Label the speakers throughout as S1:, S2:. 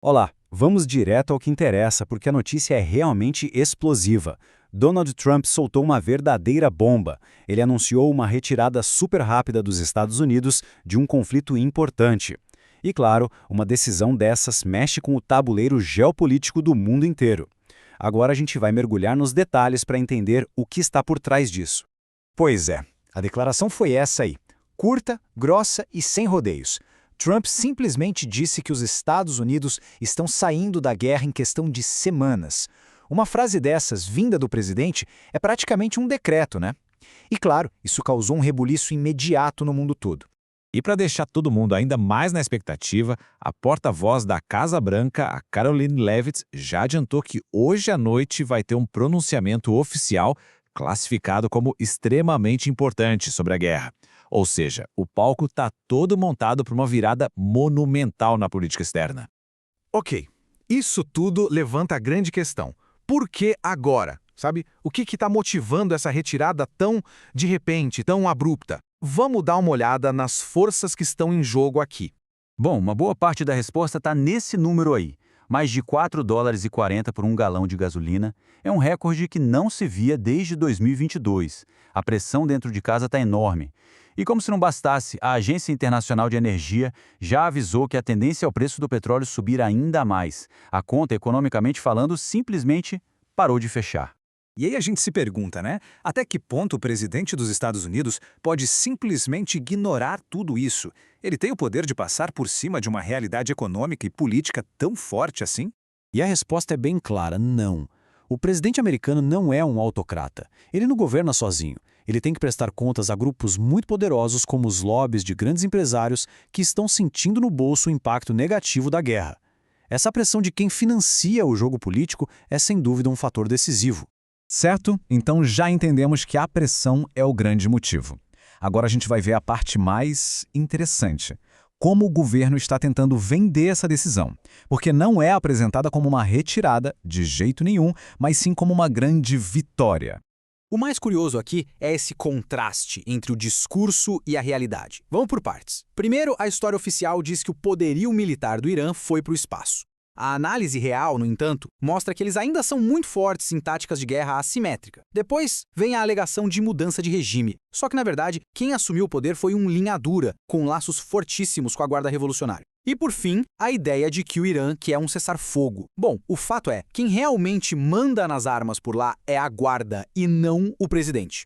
S1: Olá, vamos direto ao que interessa, porque a notícia é realmente explosiva. Donald Trump soltou uma verdadeira bomba. Ele anunciou uma retirada super rápida dos Estados Unidos de um conflito importante. E claro, uma decisão dessas mexe com o tabuleiro geopolítico do mundo inteiro. Agora a gente vai mergulhar nos detalhes para entender o que está por trás disso.
S2: Pois é, a declaração foi essa aí, curta, grossa e sem rodeios. Trump simplesmente disse que os Estados Unidos estão saindo da guerra em questão de semanas. Uma frase dessas, vinda do presidente, é praticamente um decreto, né? E claro, isso causou um rebuliço imediato no mundo todo.
S3: E para deixar todo mundo ainda mais na expectativa, a porta-voz da Casa Branca, a Karoline Leavitt, já adiantou que hoje à noite vai ter um pronunciamento oficial classificado como extremamente importante sobre a guerra. Ou seja, o palco está todo montado para uma virada monumental na política externa.
S4: Ok, isso tudo levanta a grande questão. Por que agora? Sabe, o que está motivando essa retirada tão, de repente, tão abrupta? Vamos dar uma olhada nas forças que estão em jogo aqui.
S1: Bom, uma boa parte da resposta está nesse número aí. Mais de $4,40 por um galão de gasolina é um recorde que não se via desde 2022. A pressão dentro de casa está enorme. E como se não bastasse, a Agência Internacional de Energia já avisou que a tendência é o preço do petróleo subir ainda mais. A conta, economicamente falando, simplesmente parou de fechar.
S2: E aí a gente se pergunta, né? Até que ponto o presidente dos Estados Unidos pode simplesmente ignorar tudo isso? Ele tem o poder de passar por cima de uma realidade econômica e política tão forte assim?
S5: E a resposta é bem clara, não. O presidente americano não é um autocrata. Ele não governa sozinho. Ele tem que prestar contas a grupos muito poderosos como os lobbies de grandes empresários que estão sentindo no bolso o impacto negativo da guerra. Essa pressão de quem financia o jogo político é sem dúvida um fator decisivo.
S3: Certo? Então já entendemos que a pressão é o grande motivo. Agora a gente vai ver a parte mais interessante. Como o governo está tentando vender essa decisão. Porque não é apresentada como uma retirada, de jeito nenhum, mas sim como uma grande vitória.
S2: O mais curioso aqui é esse contraste entre o discurso e a realidade. Vamos por partes. Primeiro, a história oficial diz que o poderio militar do Irã foi para o espaço. A análise real, no entanto, mostra que eles ainda são muito fortes em táticas de guerra assimétrica. Depois, vem a alegação de mudança de regime. Só que, na verdade, quem assumiu o poder foi um linha dura, com laços fortíssimos com a Guarda Revolucionária. E, por fim, a ideia de que o Irã quer um cessar-fogo. Bom, o fato é, quem realmente manda nas armas por lá é a Guarda e não o presidente.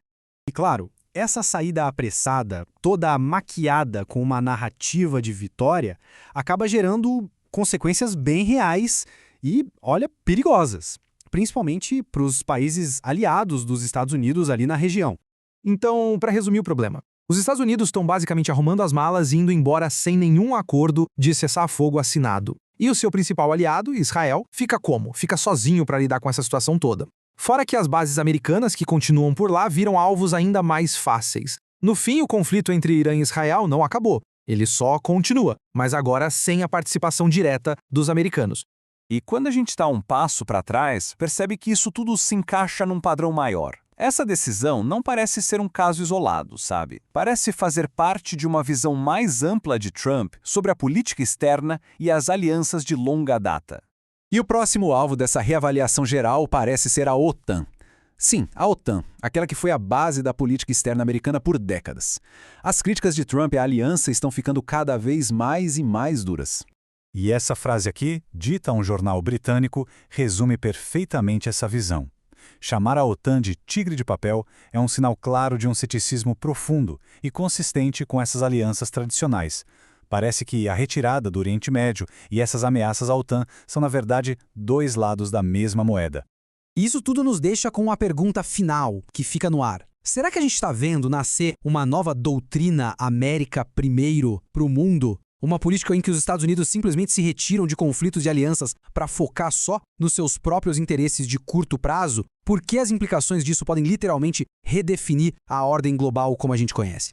S6: E claro, essa saída apressada, toda maquiada com uma narrativa de vitória, acaba gerando consequências bem reais e, olha, perigosas, principalmente para os países aliados dos Estados Unidos ali na região.
S4: Então, para resumir o problema, os Estados Unidos estão basicamente arrumando as malas e indo embora sem nenhum acordo de cessar-fogo assinado. E o seu principal aliado, Israel, fica como? Fica sozinho para lidar com essa situação toda. Fora que as bases americanas que continuam por lá viram alvos ainda mais fáceis. No fim, o conflito entre Irã e Israel não acabou. Ele só continua, mas agora sem a participação direta dos americanos.
S1: E quando a gente está um passo para trás, percebe que isso tudo se encaixa num padrão maior. Essa decisão não parece ser um caso isolado, sabe? Parece fazer parte de uma visão mais ampla de Trump sobre a política externa e as alianças de longa data.
S5: E o próximo alvo dessa reavaliação geral parece ser a OTAN. Sim, a OTAN, aquela que foi a base da política externa americana por décadas. As críticas de Trump à aliança estão ficando cada vez mais e mais duras.
S7: E essa frase aqui, dita a um jornal britânico, resume perfeitamente essa visão. Chamar a OTAN de tigre de papel é um sinal claro de um ceticismo profundo e consistente com essas alianças tradicionais. Parece que a retirada do Oriente Médio e essas ameaças à OTAN são, na verdade, dois lados da mesma moeda.
S6: Isso tudo nos deixa com uma pergunta final que fica no ar. Será que a gente está vendo nascer uma nova doutrina América primeiro para o mundo? Uma política em que os Estados Unidos simplesmente se retiram de conflitos e alianças para focar só nos seus próprios interesses de curto prazo? Porque as implicações disso podem literalmente redefinir a ordem global como a gente conhece.